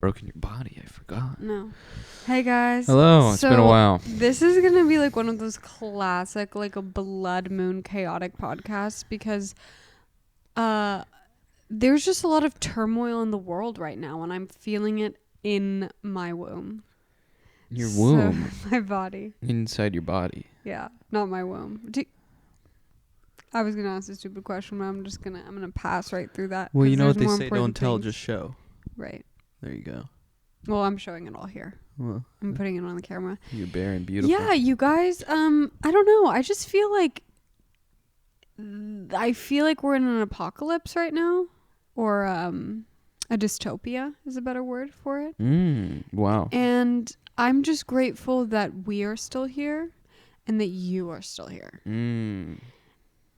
broken your body. I forgot. No. Hey guys. Hello. It's been a while. This is gonna be like one of those classic, like a blood moon chaotic podcasts because there's just a lot of turmoil in the world right now, and I'm feeling it in my womb. Your womb? So, my body. Inside your body. Yeah, not my womb. I was gonna ask a stupid question, but I'm gonna pass right through that. Well, you know what they say, important don't tell, things. just show. Right. There you go. Well, I'm showing it all here. Well, I'm putting it on the camera. you're bare and beautiful. Yeah, you guys, I don't know. I just feel like we're in an apocalypse right now, or a dystopia is a better word for it. Wow. And I'm just grateful that we are still here and that you are still here. And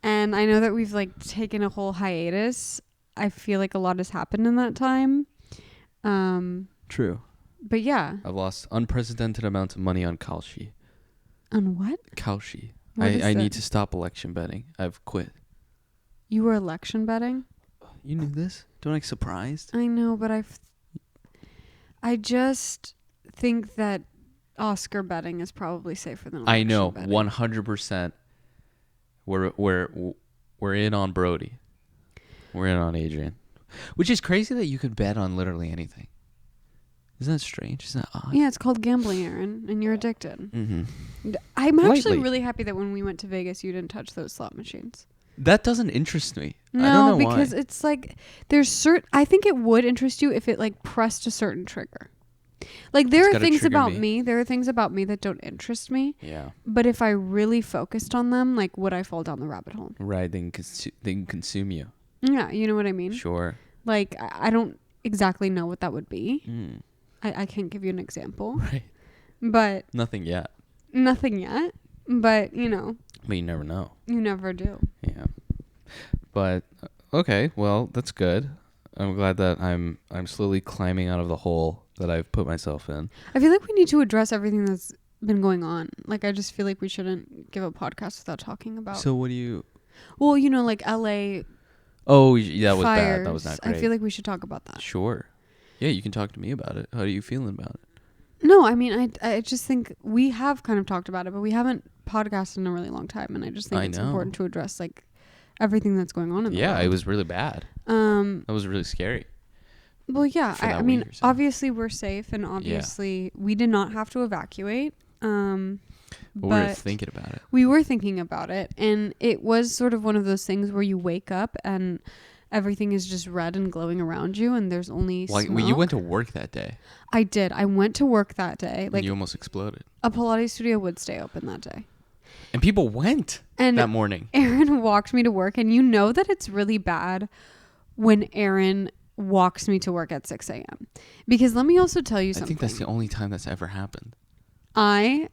I know that we've like taken a whole hiatus. I feel like a lot has happened in that time. True. But yeah. I've lost unprecedented amounts of money on Kalshi. On what? Kalshi. What is I that? need to stop election betting. I've quit. You were election betting? You knew this? Don't act surprised. I know, but I just think that Oscar betting is probably safer than election I know, betting. 100%. We're in on Brody. We're in on Adrian. Which is crazy that you could bet on literally anything. Isn't that strange? Isn't that odd? Yeah, it's called gambling, Aaron, and you're addicted. Mm-hmm. I'm actually Lightly. really happy that when we went to Vegas, you didn't touch those slot machines. That doesn't interest me. No, I don't know because why. it's like I think it would interest you if it like pressed a certain trigger. Like there It's are gotta things trigger about me. me. There are things about me that don't interest me. Yeah. But if I really focused on them, like would I fall down the rabbit hole? Right. They can consume you. Yeah, you know what I mean? Sure. Like I don't exactly know what that would be. Mm. I can't give you an example. Right. But Nothing yet. nothing yet. But you know. But you never know. You never do. Yeah. But okay, well, that's good. I'm glad that I'm slowly climbing out of the hole that I've put myself in. I feel like we need to address everything that's been going on. Like I just feel like we shouldn't give a podcast without talking about. So what do you? Well, you know, like LA. Oh, that was fires. bad. That was not great. I feel like we should talk about that. Sure. Yeah, you can talk to me about it. How are you feeling about it? No, I mean, I just think we have kind of talked about it, but we haven't podcasted in a really long time, and I just think it's important to address like everything that's going on in the world. Yeah, it was really bad. That was really scary. Well, yeah, I mean, week or so. obviously we're safe, and obviously we did not have to evacuate. But we were thinking about it. We were thinking about it, and it was sort of one of those things where you wake up and everything is just red and glowing around you, and there's only smoke. Well, you went to work that day. I did. I went to work that day. Like you almost exploded. A Pilates studio would stay open that day. And people went that morning. Aaron walked me to work, and you know that it's really bad when Aaron walks me to work at 6 a.m. Because let me also tell you something. I think that's the only time that's ever happened. I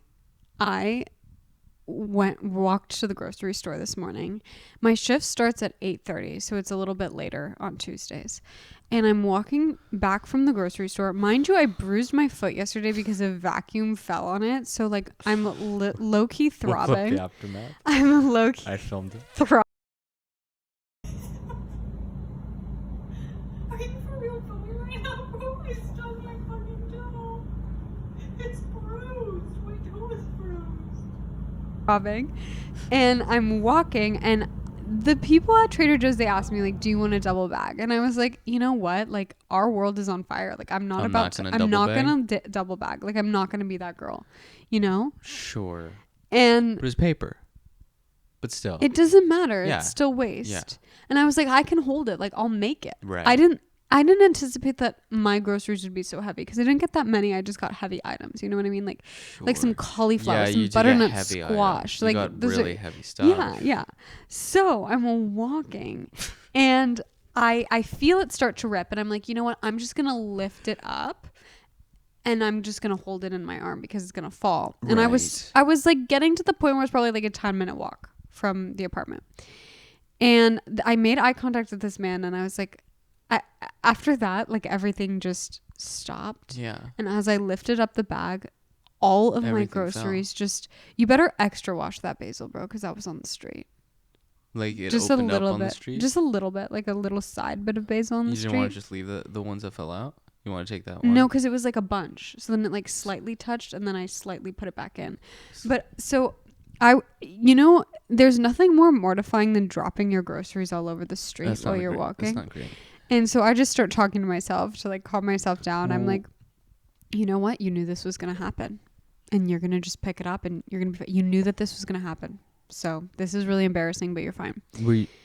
walked to the grocery store this morning. My shift starts at 8:30, so it's a little bit later on Tuesdays. And I'm walking back from the grocery store. Mind you, I bruised my foot yesterday because a vacuum fell on it. So like I'm low-key throbbing. We'll clip the aftermath. I'm low-key. I filmed it. Throbbing. Are you for real filming right now, bro? I stubbed my fucking toe. It's bruised. My toe is bruised. Throbbing. And I'm walking, and the people at Trader Joe's, they asked me like, do you want a double bag? And I was like, you know what? Like our world is on fire. Like I'm not gonna double bag. Like I'm not gonna be that girl, you know? Sure. And but it's paper. But still. It doesn't matter. Yeah. It's still waste. Yeah. And I was like, I can hold it. Like I'll make it. Right. I didn't anticipate that my groceries would be so heavy because I didn't get that many. I just got heavy items. You know what I mean? Like some cauliflower, some butternut squash. You like got those really are, heavy stuff. Yeah. So I'm walking and I feel it start to rip, and I'm like, you know what? I'm just gonna lift it up and I'm just gonna hold it in my arm because it's gonna fall. Right. And I was like getting to the point where it's probably like a 10-minute walk from the apartment. And I made eye contact with this man, and I was like, after that, like everything just stopped. Yeah. And as I lifted up the bag, all of my groceries you better extra wash that basil, bro, because that was on the street. Like it just opened a little up on bit, the street? Just a little bit, like a little side bit of basil on the street. You didn't want to just leave the ones that fell out? You want to take that one? No, because it was like a bunch. So then it like slightly touched, and then I slightly put it back in. But so there's nothing more mortifying than dropping your groceries all over the street That's while not you're great. walking. That's not great. And so I just start talking to myself to like calm myself down. I'm like, you know what? You knew this was going to happen, and you're going to just pick it up, and you're going to you knew that this was going to happen. So this is really embarrassing, but you're fine.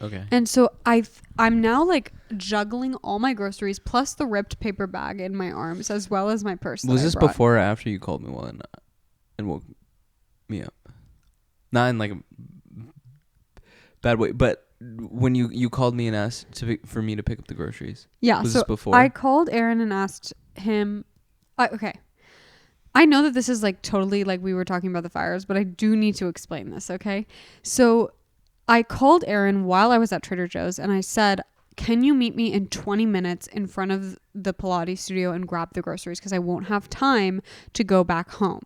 Okay. And so I'm now like juggling all my groceries plus the ripped paper bag in my arms as well as my purse. Was this before or after you called me one and woke me up? Not in like a bad way, but when you called me and asked for me to pick up the groceries. Yeah. Was So this before? I called Aaron and asked him. Okay. I know that this is like totally like we were talking about the fires, but I do need to explain this, okay? So I called Aaron while I was at Trader Joe's and I said, can you meet me in 20 minutes in front of the Pilates studio and grab the groceries? Because I won't have time to go back home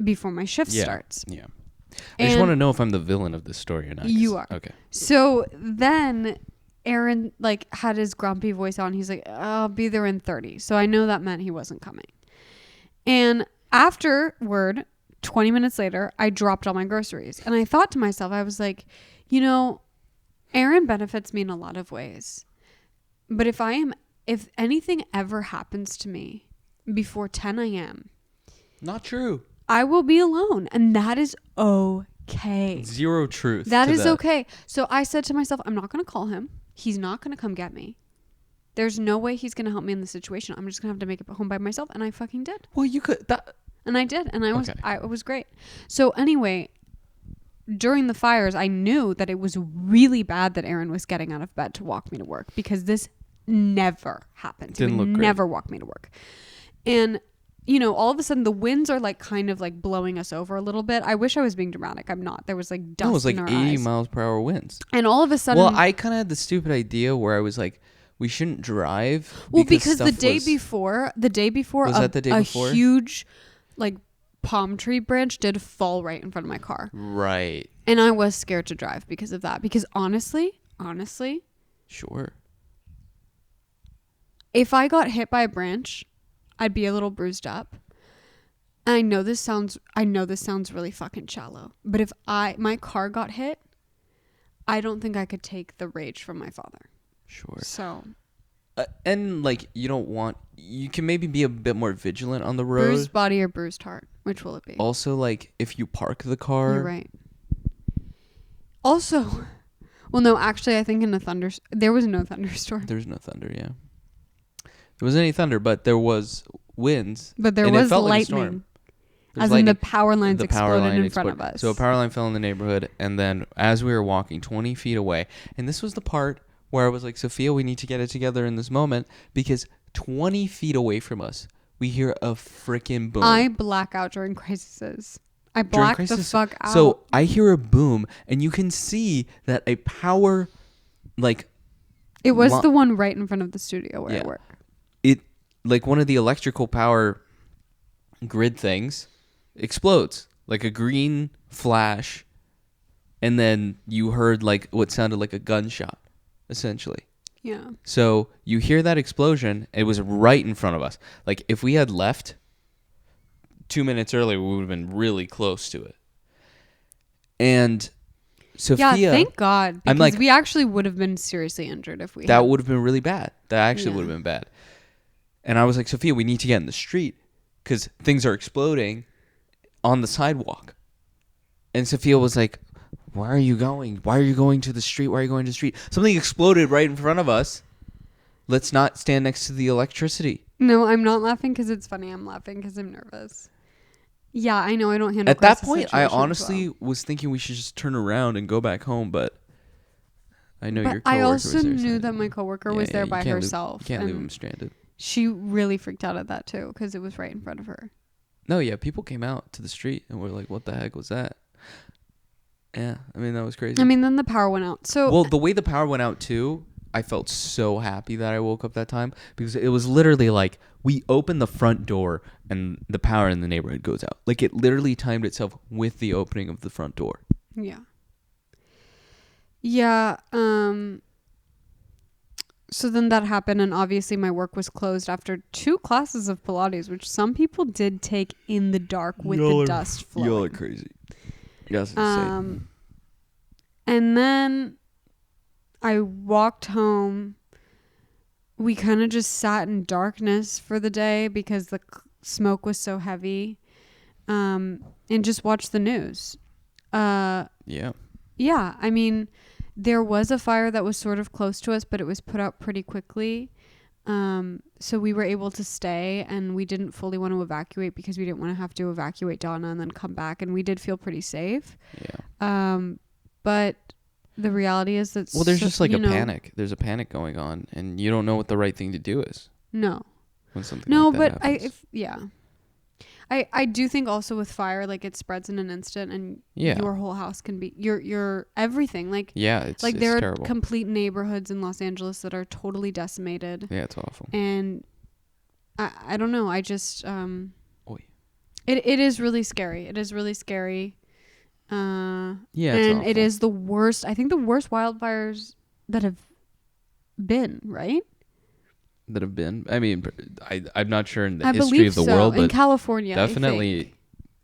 before my shift starts. Yeah. I just want to know if I'm the villain of this story or not. You are. Okay. So then Aaron like had his grumpy voice on. He's like, I'll be there in 30. So I know that meant he wasn't coming. And afterward, 20 minutes later, I dropped all my groceries. And I thought to myself, I was like, Aaron benefits me in a lot of ways. But if anything ever happens to me before 10 a.m., Not true. I will be alone. And that is okay. Zero truth. That is okay. So I said to myself, I'm not going to call him. He's not going to come get me. There's no way he's going to help me in this situation. I'm just going to have to make it home by myself. And I fucking did. Well, you could. And I did. And Okay. it was great. So anyway, during the fires, I knew that it was really bad that Aaron was getting out of bed to walk me to work because this never happened. Didn't He would look great. never walk me to work. And, all of a sudden the winds are like kind of like blowing us over a little bit. I wish I was being dramatic. I'm not. There was like dust No, it was like in our 80 eyes. miles per hour winds. And all of a sudden. Well, I kind of had the stupid idea where I was like, we shouldn't drive. Well, because the stuff day was- before, Was that the day before? a huge like palm tree branch did fall right in front of my car. Right. And I was scared to drive because of that. Because honestly, Sure. if I got hit by a branch, I'd be a little bruised up. And I know this sounds really fucking shallow. But if my car got hit, I don't think I could take the rage from my father. Sure. So And like you can maybe be a bit more vigilant on the road. bruised body or bruised heart, which will it be? Also, like if you park the car. You're right. Also, well, no, actually, I think there was no thunderstorm, There's no thunder, yeah. There wasn't any thunder, but there was winds. but there and it was felt like a lightning, storm. There's as lightning. in the power lines The power exploded line in front of us. So a power line fell in the neighborhood, and then as we were walking 20 feet away, and this was the part where I was like, Sophia, we need to get it together in this moment, because 20 feet away from us, we hear a freaking boom. I black out during crises. I During black the crisis. fuck out. So I hear a boom, and you can see that a power, like it was the one right in front of the studio where Yeah. I work. it, like one of the electrical power grid things explodes, like a green flash, and then you heard like what sounded like a gunshot, essentially. Yeah. So you hear that explosion. It was right in front of us. Like if we had left 2 minutes earlier, we would have been really close to it. And Sophia, Yeah, thank God. Because I'm like- we actually would have been seriously injured if we that had. would have been really bad. That actually Yeah. would have been bad. And I was like, Sophia, we need to get in the street because things are exploding on the sidewalk. And Sophia was like, where are you going? Why are you going to the street? Why are you going to the street? Something exploded right in front of us. Let's not stand next to the electricity. No, I'm not laughing because it's funny. I'm laughing because I'm nervous. Yeah, I know I don't handle At that crisis point, I situations honestly well. was thinking we should just turn around and go back home, but I know your But coworker I was also there, knew so- that my coworker Yeah, was there you by can't herself. You can't leave and them stranded. She really freaked out at that too because it was right in front of her. No, yeah, people came out to the street and were like, what the heck was that? Yeah, I mean, that was crazy. I mean, then the power went out. So Well, the way the power went out too, I felt so happy that I woke up that time because it was literally like we opened the front door and the power in the neighborhood goes out. Like it literally timed itself with the opening of the front door. yeah. Yeah, So then that happened, and obviously my work was closed after 2 classes of Pilates, which some people did take in the dark with the dust flowing. Y'all are crazy. That's insane. And then I walked home. We kind of just sat in darkness for the day because the smoke was so heavy, and just watched the news. Yeah. Yeah, I mean, there was a fire that was sort of close to us, but it was put out pretty quickly. So we were able to stay, and we didn't fully want to evacuate because we didn't want to have to evacuate Donna and then come back. And we did feel pretty safe. Yeah. But the reality is that there's just like a panic. There's a panic going on, and you don't know what the right thing to do is. No. When something like that happens. I do think also with fire, like it spreads in an instant, and your whole house can be your everything. Like it's like there terrible. are complete neighborhoods in Los Angeles that are totally decimated. Yeah, it's awful. And I don't know. I just Oy. It is really scary. It is really scary. And it is the worst. I think the worst wildfires that have been, right? That have been. I mean, I'm not sure in the I history of the world, but in California, definitely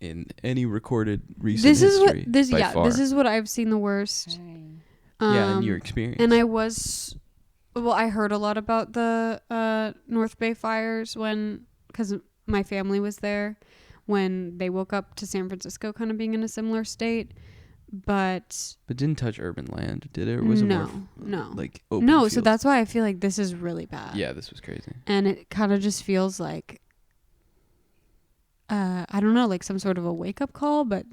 in any recorded recent history. This far. is what I've seen the worst. In your experience. And I heard a lot about the North Bay fires because my family was there when they woke up to San Francisco kind of being in a similar state. But didn't touch urban land, did it? Or was it more like open fields? So that's why I feel like this is really bad. Yeah, this was crazy. And it kind of just feels like, I don't know, like some sort of a wake-up call, but...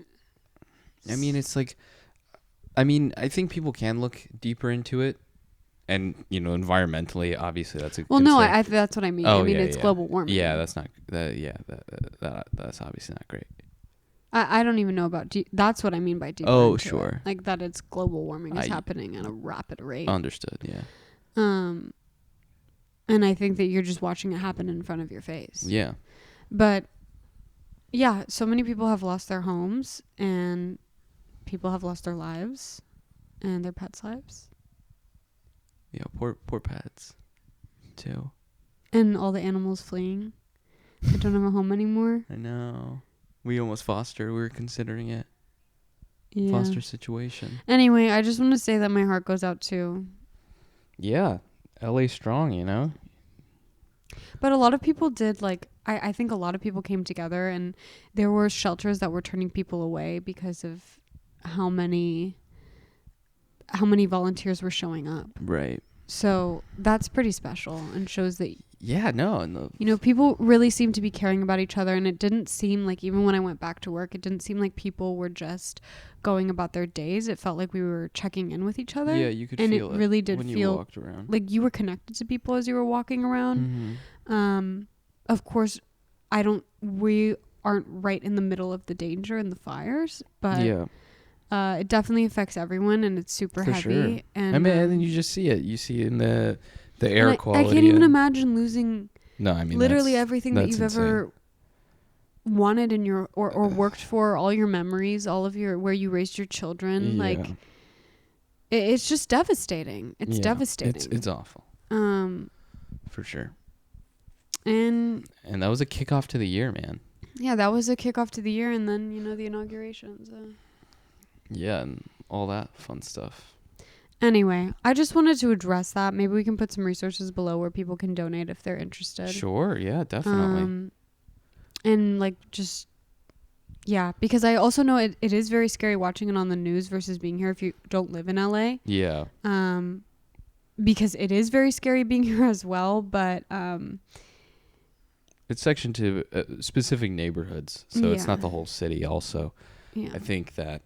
I mean, it's like... I mean, I think people can look deeper into it. And, environmentally, obviously, that's a Well, concern. no, that's what I mean. Oh, I mean, it's global warming. Yeah, that's not... that's obviously not great. I don't even know about that's what I mean by deep. Oh, sure. It. Like that it's global warming is happening at a rapid rate. Understood, yeah. And I think that you're just watching it happen in front of your face. Yeah. But yeah, so many people have lost their homes, and people have lost their lives and their pets' lives. Yeah, poor pets too. And all the animals fleeing. They don't have a home anymore. I know. We almost fostered. We were considering it. Yeah. Foster situation. Anyway, I just want to say that my heart goes out to... Yeah. LA strong, But a lot of people did, like... I think a lot of people came together, and there were shelters that were turning people away because of how many volunteers were showing up. Right. So that's pretty special and shows that... Yeah, no. People really seem to be caring about each other, and it didn't seem like, even when I went back to work, it didn't seem like people were just going about their days. It felt like we were checking in with each other. Yeah, you could and feel it really did when feel you walked around. Like you were connected to people as you were walking around. Mm-hmm. Of course, we aren't right in the middle of the danger and the fires, but it definitely affects everyone, and it's super For heavy. Sure. And I mean, and then you just see it. You see it in the air quality. I can't even imagine losing literally everything that you've ever wanted in your or worked for, all your memories, all of your where you raised your children. Yeah. Like it's just devastating. It's devastating. It's awful. For sure. And that was a kickoff to the year, man. Yeah, that was a kickoff to the year, and then the inaugurations. Yeah, and all that fun stuff. Anyway, I just wanted to address that. Maybe we can put some resources below where people can donate if they're interested. Sure, yeah, definitely. And because I also know it is very scary watching it on the news versus being here if you don't live in LA. Yeah. Because it is very scary being here as well, but it's sectioned to specific neighborhoods, so it's not the whole city also. Yeah. I think that.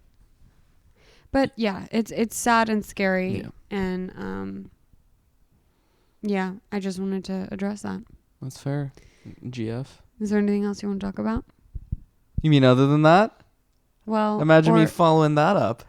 But yeah, it's sad and scary, and I just wanted to address that. That's fair. GF. Is there anything else you want to talk about? You mean other than that? Well, imagine me following that up.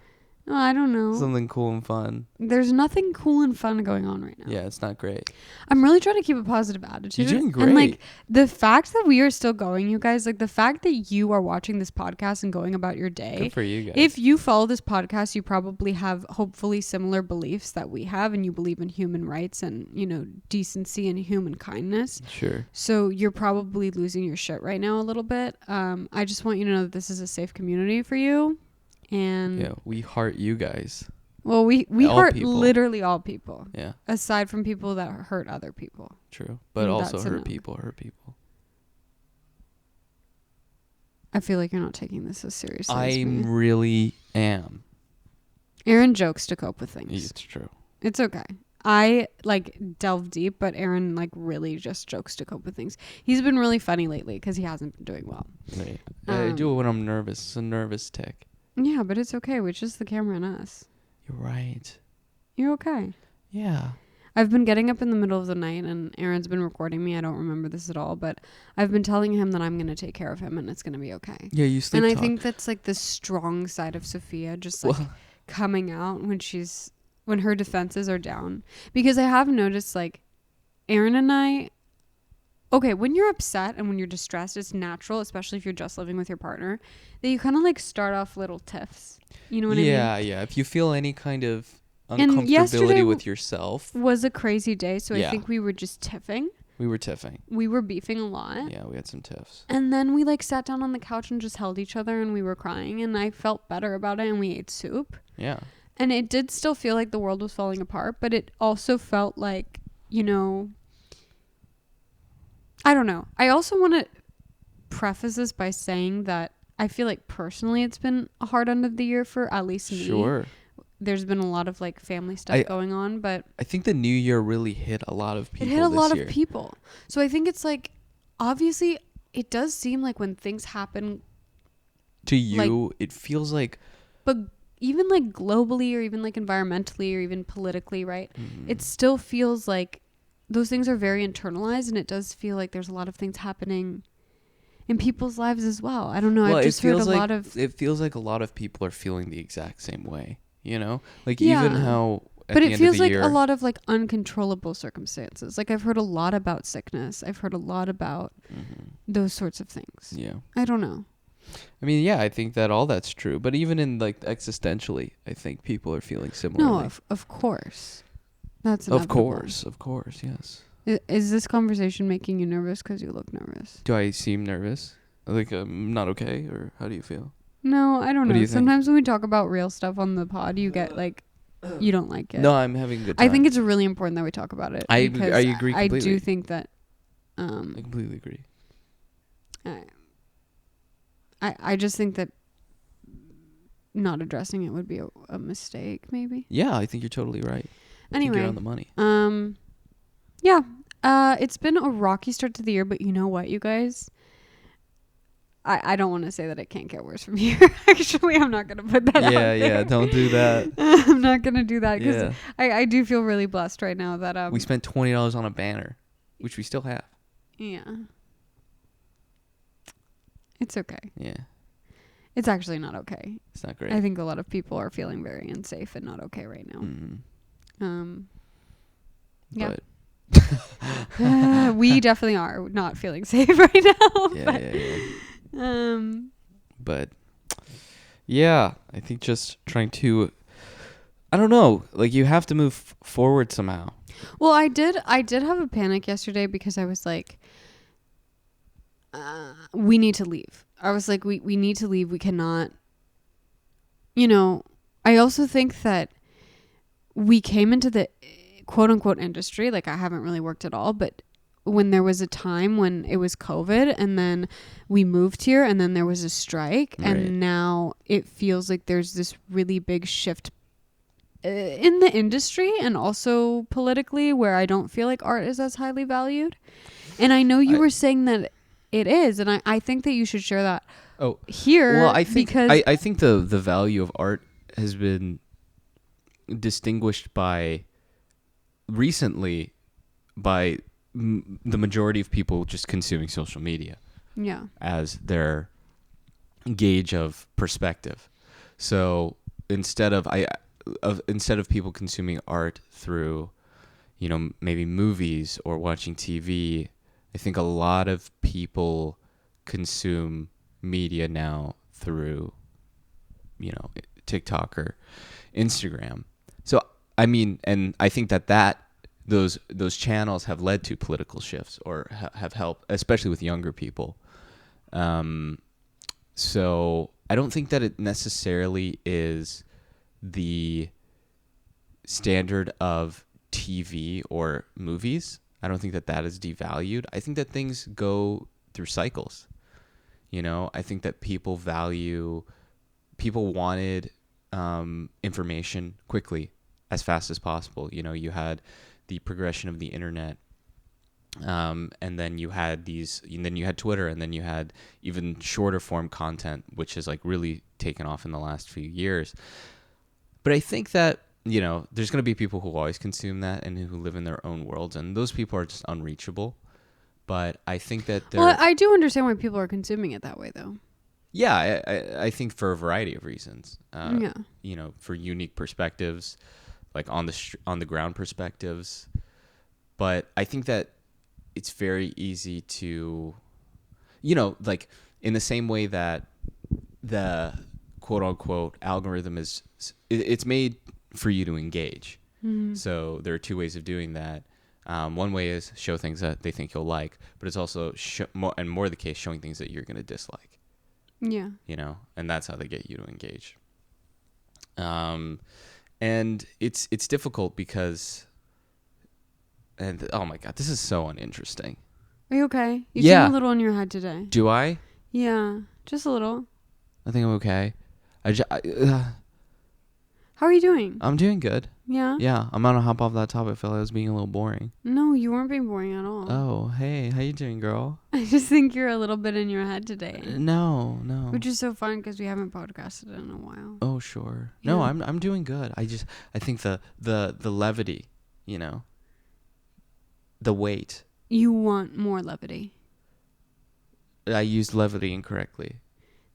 Oh, I don't know. Something cool and fun. There's nothing cool and fun going on right now. Yeah, it's not great. I'm really trying to keep a positive attitude. You're doing And like great. the fact that we are still going, you guys, like the fact that you are watching this podcast and going about your day. Good for you guys. If you follow this podcast, you probably have hopefully similar beliefs that we have, and you believe in human rights and, you know, decency and human kindness. Sure. So you're probably losing your shit right now a little bit. I just want you to know that this is a safe community for you. And Yeah, we heart you guys. well, we All hurt people. literally all people, Yeah, aside from people that hurt other people. true. But also That's a hurt no. people, hurt people. I feel like you're not taking this as seriously I as me. really am. Aaron jokes to cope with things. It's true. It's okay. I like delve deep, but Aaron like really just jokes to cope with things. He's been really funny lately because he hasn't been doing well. Right. I do it when I'm nervous. It's a nervous tick. Yeah, but it's okay. It's just the camera and us. You're right. You're okay. Yeah. I've been getting up in the middle of the night and Aaron's been recording me. I don't remember this at all, but I've been telling him that I'm going to take care of him and it's going to be okay. Yeah, you sleep And I talk. think that's like the strong side of Sophia, just like coming out when her defenses are down. Because I have noticed like Aaron and I, okay, when you're upset and when you're distressed, it's natural, especially if you're just living with your partner, that you kind of like start off little tiffs. You know what I mean? Yeah. If you feel any kind of And yesterday uncomfortability with yourself, was a crazy day, so Yeah. I think we were just tiffing. we were tiffing. We were beefing a lot. Yeah, we had some tiffs. And then we like sat down on the couch and just held each other and we were crying and I felt better about it and we ate soup. Yeah. And it did still feel like the world was falling apart, but it also felt like, you know, I don't know. I also want to preface this by saying that I feel like personally it's been a hard end of the year for at least me. Sure. There's been a lot of like family stuff going on, but I think the new year really hit a lot of people. it hit a this lot year. of people. So I think it's like, obviously it does seem like when things happen, To you, it feels like but even like globally or even like environmentally or even politically, right? It still feels like those things are very internalized and it does feel like there's a lot of things happening in people's lives as well. I don't know. well, I've just heard a like, lot of, it feels like a lot of people are feeling the exact same way, you know? Like Yeah. even how at but the it end feels of the like year, a lot of like uncontrollable circumstances. Like I've heard a lot about sickness. I've heard a lot about those sorts of things. Yeah. I don't know. I mean, yeah, I think that all that's true, but even in like existentially, I think people are feeling similarly. No, of course. That's Of inevitable. course, yes. Is this conversation making you nervous because you look nervous? Do I seem nervous? Like I'm not okay, or how do you feel? No, I don't What do know. you think? Sometimes when we talk about real stuff on the pod, you get like, you don't like it. No, I'm having a good time. I think it's really important that we talk about it. I because agree I do completely. think that, I completely agree. I just think that not addressing it would be a mistake, maybe. Yeah, I think you're totally right. I think Anyway, you're on the money. yeah. It's been a rocky start to the year, but you know what, you guys? I don't want to say that it can't get worse from here. Actually, I'm not going to put that out there. Yeah, don't do that. I'm not going to do that because Yeah. I do feel really blessed right now that We spent $20 on a banner, which we still have. yeah. It's okay. Yeah, It's actually not okay. it's not great. I think a lot of people are feeling very unsafe and not okay right now. Yeah. But We definitely are not feeling safe right now. yeah. But yeah, I think just trying to, I don't know, like you have to move forward somehow. Well, I did have a panic yesterday because I was like, we need to leave. I was like, we need to leave. We cannot, you know, I also think that we came into the quote unquote industry. Like I haven't really worked at all, but when there was a time when it was COVID and then we moved here and then there was a strike Right. and now it feels like there's this really big shift in the industry and also politically where I don't feel like art is as highly valued. And I know you were saying that it is, and I think that you should share that here. Well, I think because I think the value of art has been distinguished by recently by the majority of people just consuming social media yeah, as their gauge of perspective. So instead of people consuming art through, maybe movies or watching TV, I think a lot of people consume media now through, TikTok or Instagram. So, I mean, and I think that those channels have led to political shifts or have helped, especially with younger people. So I don't think that it necessarily is the standard of TV or movies. I don't think that is devalued. I think that things go through cycles. I think that people wanted information quickly, as fast as possible. You had the progression of the internet, and then you had Twitter, and then you had even shorter form content, which has like really taken off in the last few years. But I think that there's going to be people who always consume that and who live in their own worlds, and those people are just unreachable. But I think that I do understand why people are consuming it that way, though. Yeah, I think for a variety of reasons. Yeah. For unique perspectives, like on the ground perspectives. But I think that it's very easy to, like in the same way that the quote unquote algorithm it's made for you to engage. Mm-hmm. So there are two ways of doing that. One way is show things that they think you'll like, but it's also more the case showing things that you're going to dislike. Yeah. And that's how they get you to engage. And it's difficult because, and oh my God, this is so uninteresting. Are you okay? You Yeah. seem a little in your head today. Do I? Yeah, just a little. I think I'm okay. How are you doing? I'm doing good. Yeah? Yeah, I'm gonna hop off that topic. I feel like I was being a little boring. No, you weren't being boring at all. Oh, hey, how you doing, girl? I just think you're a little bit in your head today. No. Which is so fun because we haven't podcasted in a while. Oh, sure. Yeah. No, I'm doing good. I think the levity, the weight. You want more levity. I used levity incorrectly.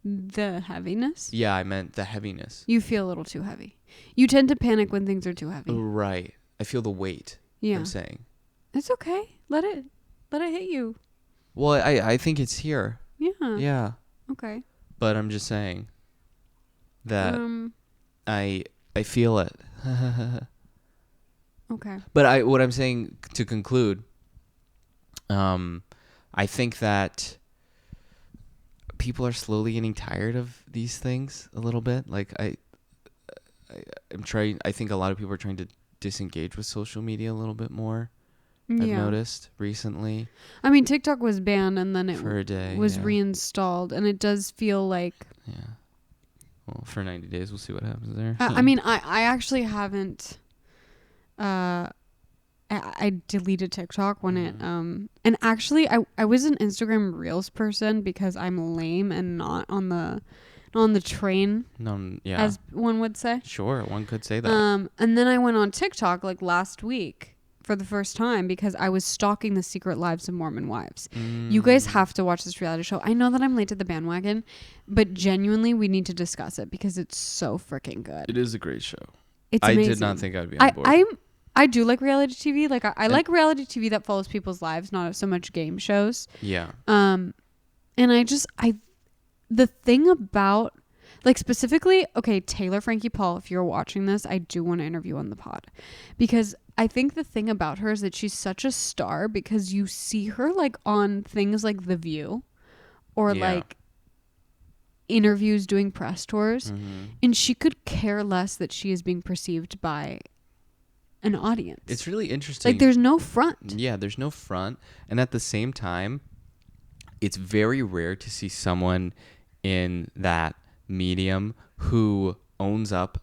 The heaviness? Yeah, I meant the heaviness. You feel a little too heavy. You tend to panic when things are too heavy. Right. I feel the weight. Yeah. I'm saying. It's okay. Let it hit you. Well, I think it's here. Yeah. Yeah. Okay. But I'm just saying that I feel it. Okay. But what I'm saying to conclude, I think that people are slowly getting tired of these things a little bit. Like I'm trying. I think a lot of people are trying to disengage with social media a little bit more. Yeah. I've noticed recently. I mean, TikTok was banned and then it for a day, was reinstalled, and it does feel like. Yeah. Well, for 90 days, we'll see what happens there. I mean, I actually haven't. I deleted TikTok when it and actually I was an Instagram Reels person because I'm lame and not on the train. No, yeah. As one would say. Sure, one could say that. And then I went on TikTok like last week for the first time because I was stalking the secret lives of Mormon wives. You guys have to watch this reality show. I know that I'm late to the bandwagon, but genuinely we need to discuss it because it's so freaking good. It is a great show. It's I amazing. did not think I'd be on board. I do like reality TV. Like I like reality TV that follows people's lives, not so much game shows. Yeah. And the thing about like specifically, okay, Taylor Frankie Paul, if you're watching this, I do want to interview on the pod because I think the thing about her is that she's such a star because you see her like on things like The View or like interviews doing press tours, and she could care less that she is being perceived by an audience. It's really interesting. Like there's no front. Yeah, there's no front. And at the same time, it's very rare to see someone in that medium who owns up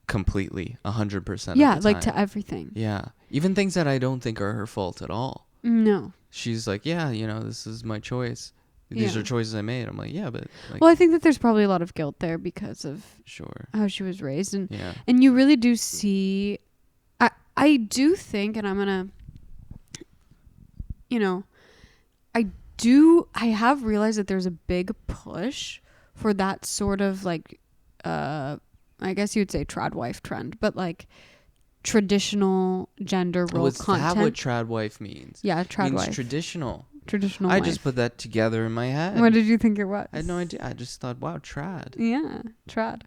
completely 100% Yeah, of the like time. to everything. Yeah. Even things that I don't think are her fault at all. No. She's like, yeah, this is my choice. These are choices I made. I'm like, yeah, but like, well, I think that there's probably a lot of guilt there because of sure how she was raised, and yeah. and you really do see. I do think, and I'm gonna, I have realized that there's a big push for that sort of like I guess you'd say trad wife trend, but like traditional gender role Was content. that what trad wife means? Yeah, trad Means wife. traditional. Traditional I wife. just put that together in my head. What did you think it was? I had no idea. I just thought, wow, trad. Yeah, trad.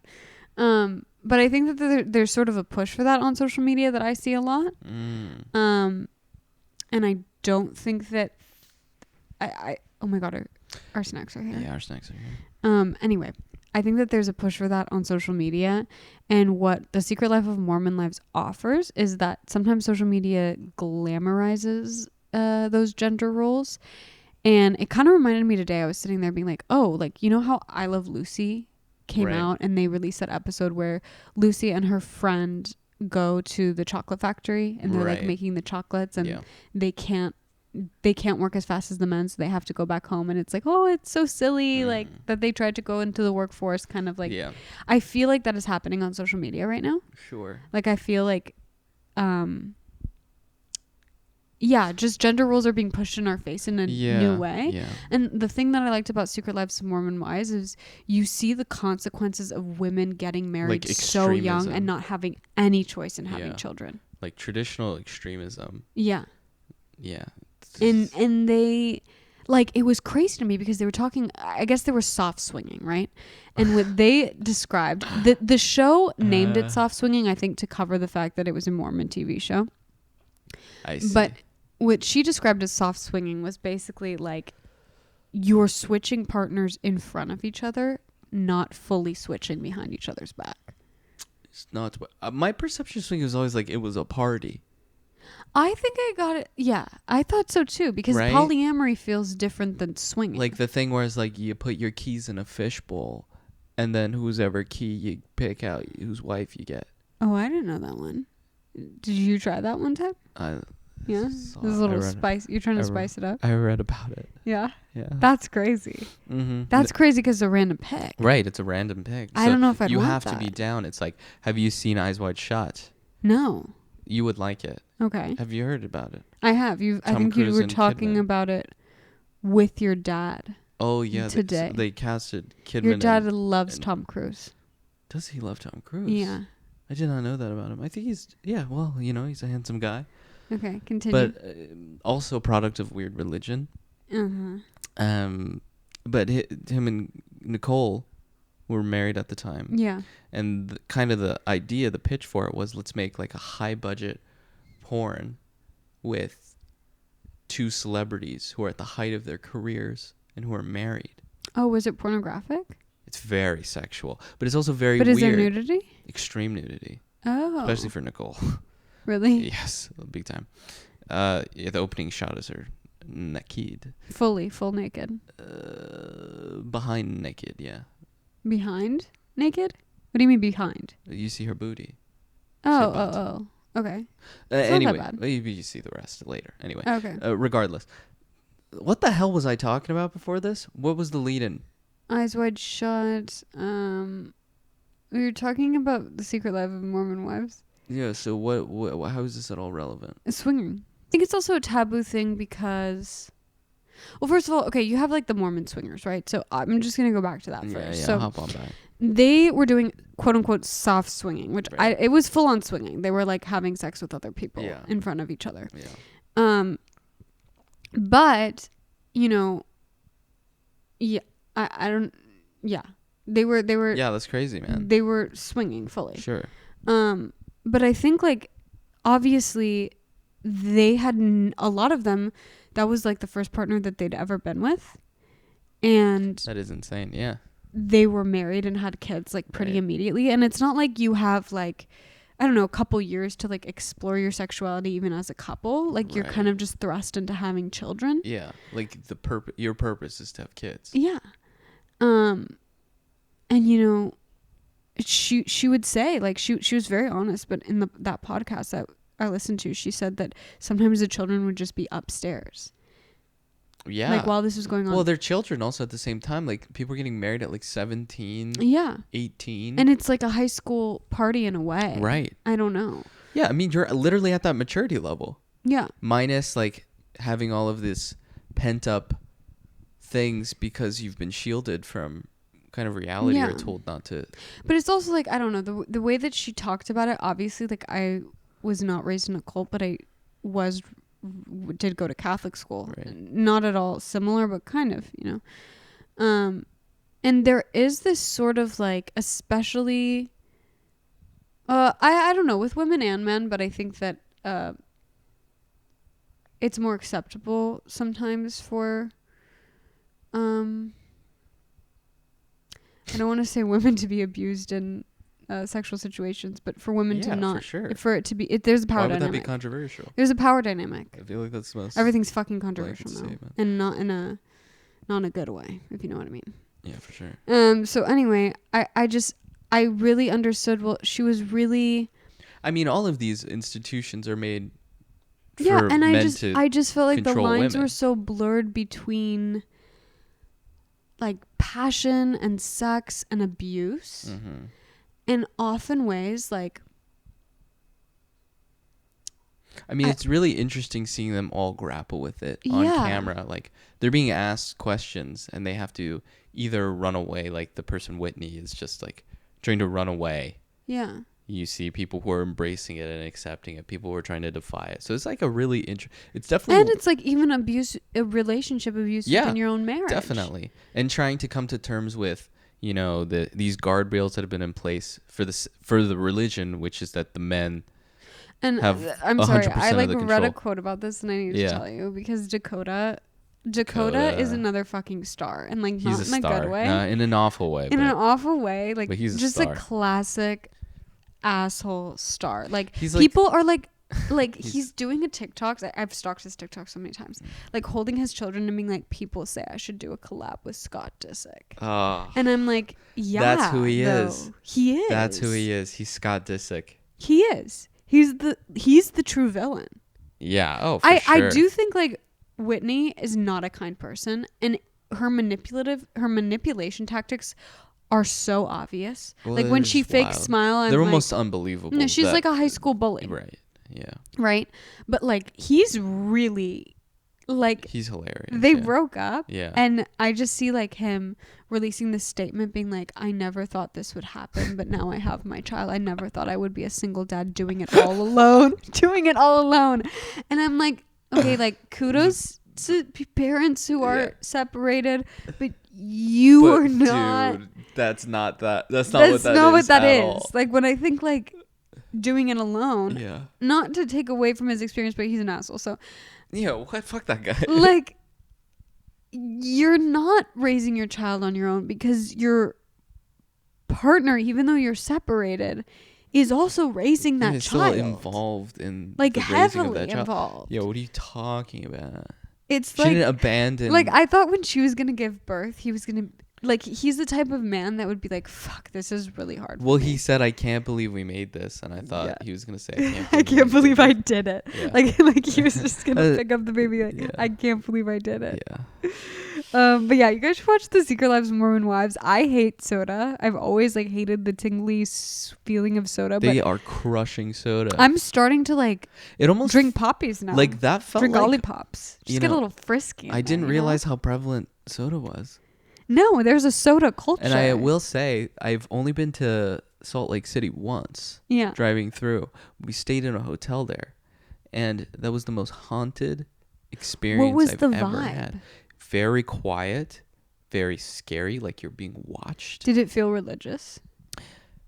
But I think that there's sort of a push for that on social media that I see a lot. And I don't think that I oh my god, our snacks are here. Yeah, our snacks are here. Anyway, I think that there's a push for that on social media, and what The Secret Life of Mormon Lives offers is that sometimes social media glamorizes those gender roles. And it kind of reminded me today, I was sitting there being like, oh, like, you know how I Love Lucy came out and they released that episode where Lucy and her friend go to the chocolate factory and they're like making the chocolates, and they can't work as fast as the men, so they have to go back home, and it's like, oh, it's so silly like that they tried to go into the workforce, kind of like. I feel like that is happening on social media right now. Sure. Like I feel like just gender roles are being pushed in our face in a new way. Yeah. And the thing that I liked about Secret Lives of Mormon Wives is you see the consequences of women getting married like so young and not having any choice in having children. Like traditional extremism. Yeah. Yeah. And they, like, it was crazy to me because they were talking, I guess they were soft swinging, right? And what they described, the show named it soft swinging, I think, to cover the fact that it was a Mormon TV show. I see. But what she described as soft swinging was basically like you're switching partners in front of each other, not fully switching behind each other's back. It's not. My perception of swinging was always like it was a party. I think I got it. Yeah, I thought so too, because polyamory feels different than swinging. Like the thing where it's like you put your keys in a fishbowl, and then whoever key you pick out, whose wife you get. Oh, I didn't know that one. Did you try that one time? Yeah, there's a little spice. You're trying to spice it up. I read about it. Yeah. That's crazy. That's crazy because it's a random pick. Right, it's a random pick. I don't know if I'd you want have that. to be down. It's like, have you seen Eyes Wide Shut? No. You would like it. Okay. Have you heard about it? I have. I think you were talking about it with your dad. Oh yeah, today they casted Kidman. Your dad loves Tom Cruise. Does he love Tom Cruise? Yeah. I did not know that about him. I think he's he's a handsome guy. Okay, continue. But also product of weird religion. But him and Nicole were married at the time. Yeah. And the idea, the pitch for it was, let's make like a high budget porn with two celebrities who are at the height of their careers and who are married. Oh, was it pornographic? It's very sexual, but it's also very weird. But is there nudity? Extreme nudity. Oh. Especially for Nicole. Really? Yes, big time. The opening shot is her naked. Full naked. Behind naked, yeah. Behind naked? What do you mean behind? You see her booty. Oh. Okay. Anyway, you see the rest later. Anyway. Okay. Regardless. What the hell was I talking about before this? What was the lead-in? Eyes Wide Shut. We were talking about The Secret Life of Mormon Wives. Yeah, so what how is this at all relevant? Swinging. I think it's also a taboo thing because, well, first of all, okay, you have like the Mormon swingers, right? So I'm just going to go back to that first. Yeah, so hop on back. They were doing quote unquote soft swinging, which it was full on swinging. They were like having sex with other people in front of each other. Yeah. But, They were. Yeah, that's crazy, man. They were swinging fully. Sure. But I think like obviously they had a lot of them. That was like the first partner that they'd ever been with, and that is insane. Yeah. They were married and had kids like pretty immediately, and it's not like you have like, I don't know, a couple years to like explore your sexuality even as a couple. Like you're kind of just thrust into having children. Yeah, like your purpose is to have kids. Yeah. And she would say, like, she was very honest, but in that podcast that I listened to, she said that sometimes the children would just be upstairs. Yeah. Like while this was going on. Well, their children also at the same time, like people were getting married at like 17, 18. And it's like a high school party in a way. Right. I don't know. Yeah, I mean, you're literally at that maturity level. Yeah. Minus like having all of this pent up things because you've been shielded from kind of reality Yeah. are told not to. But it's also like, I don't know, the way that she talked about it, obviously, like, I was not raised in a cult, but I did go to Catholic school. Right. Not at all similar, but kind of, you know. And there is this sort of like, especially, I don't know, with women and men, but I think that it's more acceptable sometimes for, I don't want to say women to be abused in sexual situations, but for women to not, for sure. for it to be, there's a power Why would that dynamic. be controversial? There's a power dynamic. I feel like that's the most. Everything's fucking controversial now, statement. and not in a good way, if you know what I mean. Yeah, for sure. So anyway, I really understood. Well, she was really. I mean, all of these institutions are made. Yeah, for and men I just felt like the control lines women. were so blurred between, like, passion and sex and abuse, Mm-hmm. in often ways like. I mean, it's really interesting seeing them all grapple with it on Yeah. camera. Like, they're being asked questions and they have to either run away, like the person Whitney is just like trying to run away. Yeah. You see people who are embracing it and accepting it, people who are trying to defy it. So it's like a really it's definitely And it's like even a relationship abuse Yeah, within your own marriage. definitely. And trying to come to terms with, you know, these guardrails that have been in place for the religion, which is that the men And have I'm sorry, 100% I of like the read a control. quote about this and I need Yeah. to tell you because Dakota Dakota. is another fucking star and like He's not a in a star. good way. In an awful way. In but an awful way, like but he's a just star. a classic asshole star. Like He's like- people are like He's- he's doing a TikTok. I've stalked his TikTok so many times. Like holding his children and being like, people say I should do a collab with Scott Disick. Oh, And I'm like, yeah, That's who he though. is. He is. that's who he is. He's Scott Disick. He is. He's the true villain. Yeah. Oh, for I sure. do think like Whitney is not a kind person, and her manipulation tactics are so obvious. Well, like when they're she just fakes wild. smile, I'm They're like, almost unbelievable. no, she's that- like a high school bully, Right. Yeah. right? But like he's really like He's hilarious. they yeah. broke up, Yeah. and I just see like him releasing this statement being like, I never thought this would happen, but now I have my child. I never thought I would be a single dad doing it all alone. And I'm like, okay, like kudos to parents who are Yeah. separated, but you But, are not. Dude, that's not that. That's not what that not is. what that at is. all. Like when I think like doing it alone, Yeah. not to take away from his experience, but he's an asshole. So Yeah. What? Fuck that guy. like you're not raising your child on your own because your partner, even though you're separated, is also raising that He's child. still involved in Like the raising of heavily that child. involved. Yeah. What are you talking about? It's She like didn't abandon. like I thought when she was gonna give birth, he was gonna like he's the type of man that would be like, fuck, this is really hard. Well, for me. he said, "I can't believe we made this," and I thought Yeah. he was gonna say, I can't believe I did it. Yeah. Like he was just gonna Uh, pick up the baby like, yeah. I can't believe I did it. Yeah. But yeah, you guys should watch The Secret Lives of Mormon Wives. I hate soda. I've always like hated the tingly feeling of soda, They but are crushing soda. I'm starting to like It almost drink poppies now. like that felt drink like Ollipops. Just you get a know, little frisky. in I there, didn't you know? realize how prevalent soda was. No, there's a soda culture. And I will say, I've only been to Salt Lake City once, Yeah. driving through. We stayed in a hotel there, and that was the most haunted experience was I've the ever vibe? had. Very quiet, very scary, like you're being watched. Did it feel religious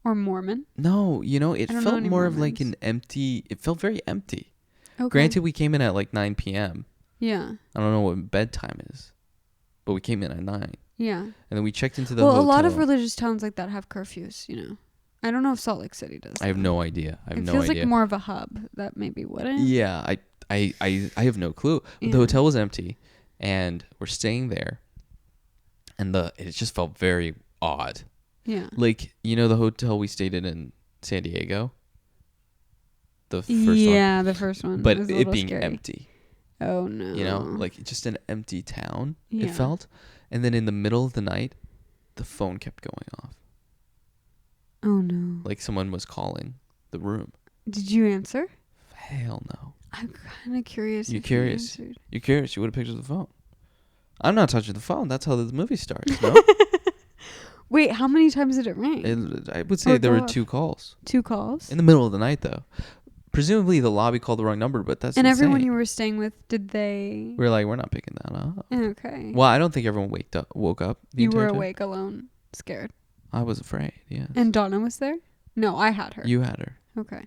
or Mormon? No, you know, it I don't know felt any more of like Mormons. an empty. It felt very empty. Okay. Granted, we came in at like 9 p.m. Yeah. I don't know what bedtime is, but we came in at 9. Yeah. And then we checked into the Well, hotel. a lot of religious towns like that have curfews, you know. I don't know if Salt Lake City does. I have that. no idea. I have It no feels idea. like more of a hub that maybe wouldn't. Yeah, I have no clue. Yeah. The hotel was empty, and we're staying there, and it just felt very odd. Yeah. Like, you know, the hotel we stayed in San Diego, the first one, Yeah, the first one. but was a it little being scary. empty. Oh no. You know, like just an empty town. Yeah. It felt, and then in the middle of the night, the phone kept going off, Oh no. like someone was calling the room. Did you answer? Hell no. I'm kind of curious. You if curious? You answered. You're curious. You would have picked up the phone. I'm not touching the phone. That's how the movie starts. No. Wait, how many times did it ring? I would say Or there go were off. 2 calls. 2 calls? In the middle of the night, though. Presumably, the lobby called the wrong number, but that's And insane. everyone you were staying with, did they? We were like, we're not picking that up. Okay. Well, I don't think everyone woke up. The You were entire time. awake alone, scared. I was afraid, yes. And Donna was there? No, I had her. You had her. Okay.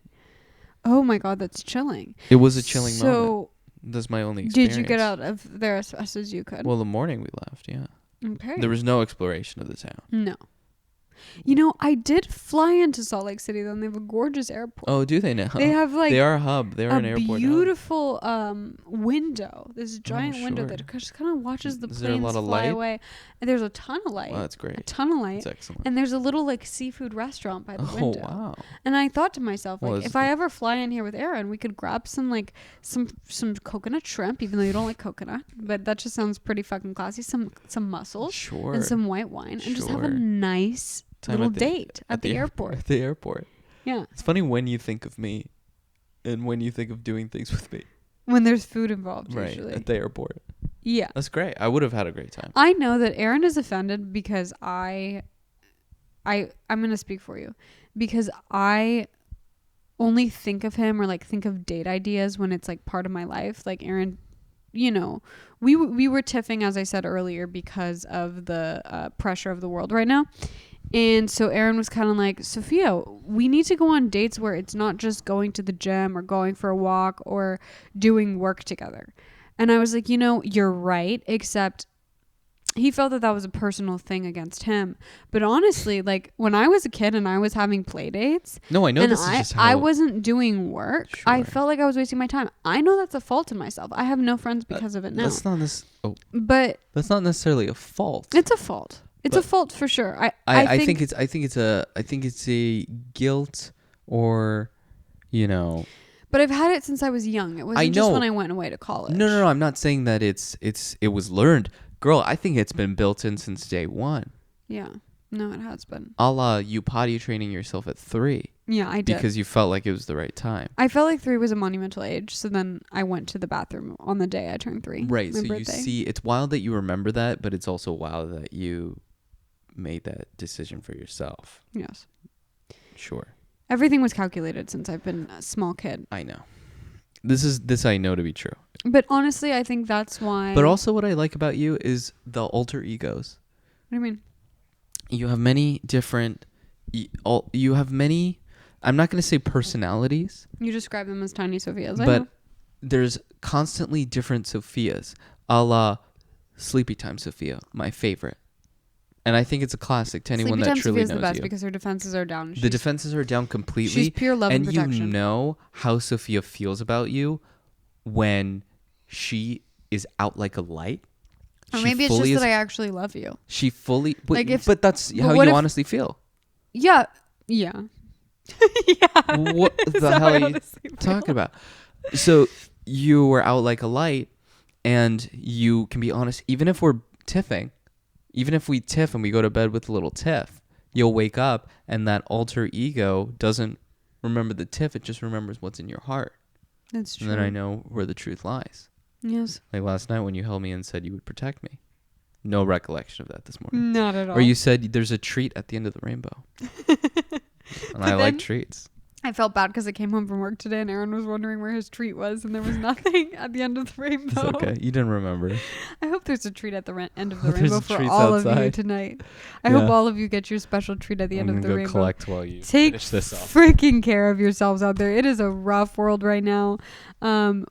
Oh my God, that's chilling. It was a chilling moment. So, That's my only experience. did you get out of there as fast as you could? Well, the morning we left, yeah. Okay. There was no exploration of the town. No. You know, I did fly into Salt Lake City though, and they have a gorgeous airport. Oh, do they now? They have like they are a hub. They're an a airport hub. beautiful window. This giant window sure. that just kind of watches the Is there a planes lot of fly light? away. And there's a ton of light. Wow, that's great. A ton of light. That's excellent. And there's a little like seafood restaurant by the Oh, window. wow. And I thought to myself, Well, like, it's- if I ever fly in here with Aaron, we could grab some coconut shrimp, even though you don't like coconut, but that just sounds pretty fucking classy. Some mussels Sure. and some white wine, and just have a Sure. nice Time little at the- date at the airport. At the airport. Yeah, It's funny when you think of me and when you think of doing things with me. when there's food involved, Right. usually. At the airport. Yeah, That's great. I would have had a great time. I know that Aaron is offended because I'm gonna speak for you, because I only think of him or like think of date ideas when it's like part of my life. Like Aaron, you know, we were tiffing, as I said earlier, because of the pressure of the world right now. And so Aaron was kind of like, Sophia, we need to go on dates where it's not just going to the gym or going for a walk or doing work together. And I was like, you know, you're right, except he felt that was a personal thing against him. But honestly, like when I was a kid and I was having play dates, No, I know and this is just how... I wasn't doing work, I Sure. felt like I was wasting my time. I know that's a fault in myself. I have no friends because of it now. That's not But that's not necessarily a fault. it's a fault. It's a But fault for sure. I think it's a guilt, or, you know. But I've had it since I was young. It wasn't just when I went away to college. No. I'm not saying that it was learned. Girl, I think it's been built in since day one. Yeah. No, it has been. A la you potty training yourself at 3 Yeah, I did. because you felt like it was the right time. I felt like 3 was a monumental age, so then I went to the bathroom on the day I turned 3. Right. my So you birthday. see, it's wild that you remember that, but it's also wild that you made that decision for yourself. Yes. Sure. Everything was calculated since I've been a small kid. I know. This I know to be true. But honestly, I think that's why. But also what I like about you is the alter egos. What do you mean? You have many different you have many, I'm not going to say personalities, You describe them as tiny Sophias. I but know. there's constantly different Sophias. A la Sleepy Time Sophia, my favorite. And I think it's a classic to anyone Sleepy that Time truly Sophia's knows the best you. because her defenses are down. The defenses are down completely. She's pure love and you protection. know how Sophia feels about you when she is out like a light. Or She maybe it's fully just that is- I actually love you. She fully... But, Like if- but that's but how what you if- honestly feel. Yeah. Yeah. What the how hell I are you honestly feel. talking about? So you were out like a light, and you can be honest, even if we're tiffing, even if we tiff and we go to bed with a little tiff, you'll wake up and that alter ego doesn't remember the tiff, it just remembers what's in your heart. That's true. And then I know where the truth lies. Yes. Like last night when you held me and said you would protect me. No recollection of that this morning. Not at all. Or you said there's a treat at the end of the rainbow. And I like then- treats. I felt bad because I came home from work today and Aaron was wondering where his treat was and there was nothing at the end of the rainbow. It's okay. You didn't remember. I hope there's a treat at the end of the There's rainbow for treats all of you outside. tonight. I Yeah. hope all of you get your special treat at the end I'm of the gonna rainbow. go collect while you Take finish this off. freaking care of yourselves out there. It is a rough world right now.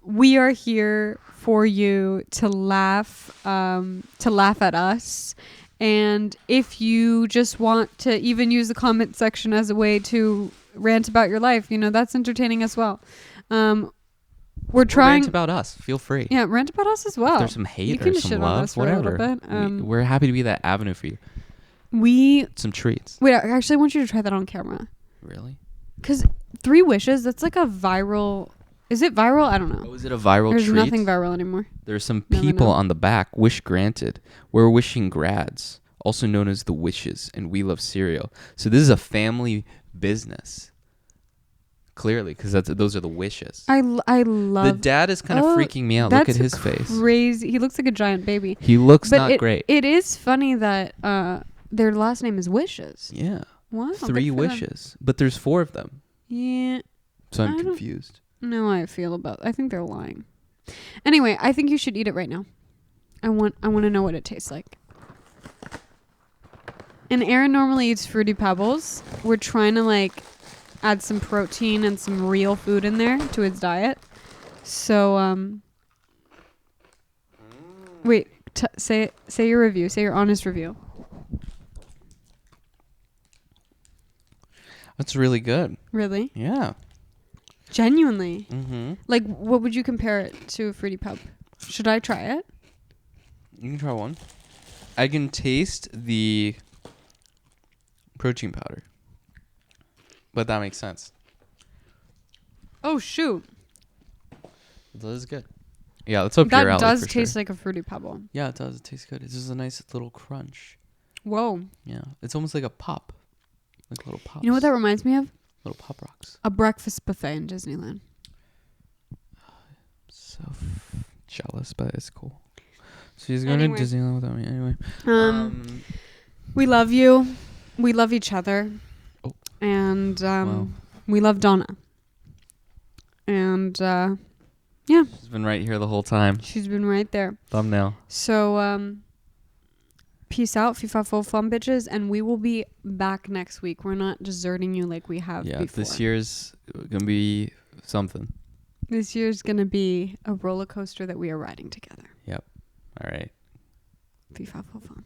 We are here for you to laugh at us. And if you just want to even use the comment section as a way to rant about your life, you know, that's entertaining as well. We're trying Rant about us. Feel free. Yeah, rant about us as well. If there's some You hate can or just shit some on love, us for a little whatever. bit. We're happy to be that avenue for you. We Some treats. wait. I actually want you to try that on camera. Really? Because 3 wishes, that's like a viral. Is it viral? I don't know. Oh, is it a viral There's treat? nothing viral anymore. There's some Never people know. on the back. Wish granted. We're wishing grads, also known as the Wishes, and we love cereal. So this is a family business. Clearly, because those are the wishes. I love. The dad is kind of Oh, freaking me out. Look that's at his face. Crazy. He looks like a giant baby. He looks But not great. It is funny that their last name is Wishes. Yeah. Wow. 3 good for them. wishes. But there's 4 of them. Yeah. So I'm I don't- confused. No, I feel about. I think they're lying. Anyway, I think you should eat it right now. I want to know what it tastes like. And Aaron normally eats Fruity Pebbles. We're trying to like add some protein and some real food in there to his diet. So wait, say your review. Say your honest review. That's really good. Really? Yeah. Genuinely. Mm-hmm. Like, what would you compare it to a Fruity Peb? Should I try it? You can try one. I can taste the protein powder. But that makes sense. Oh shoot. That is good. Yeah, that's up your alley. That does for taste sure. like a Fruity Pebble. Yeah, it does. It tastes good. It's just a nice little crunch. Whoa. Yeah. It's almost like a pop. Like little pops. You know what that reminds me of? Little pop rocks. A breakfast buffet in Disneyland. So jealous, but it's cool. So he's going Anyway. to Disneyland without me. Anyway. We love you. We love each other. Oh. And Wow. we love Donna. And yeah, She's been right here the whole time. she's been right there. Thumbnail. So peace out, FIFA full fun bitches, and we will be back next week. We're not deserting you like we have Yeah, before. this year's gonna be something. This year's gonna be a roller coaster that we are riding together. Yep. All right. FIFA full fun.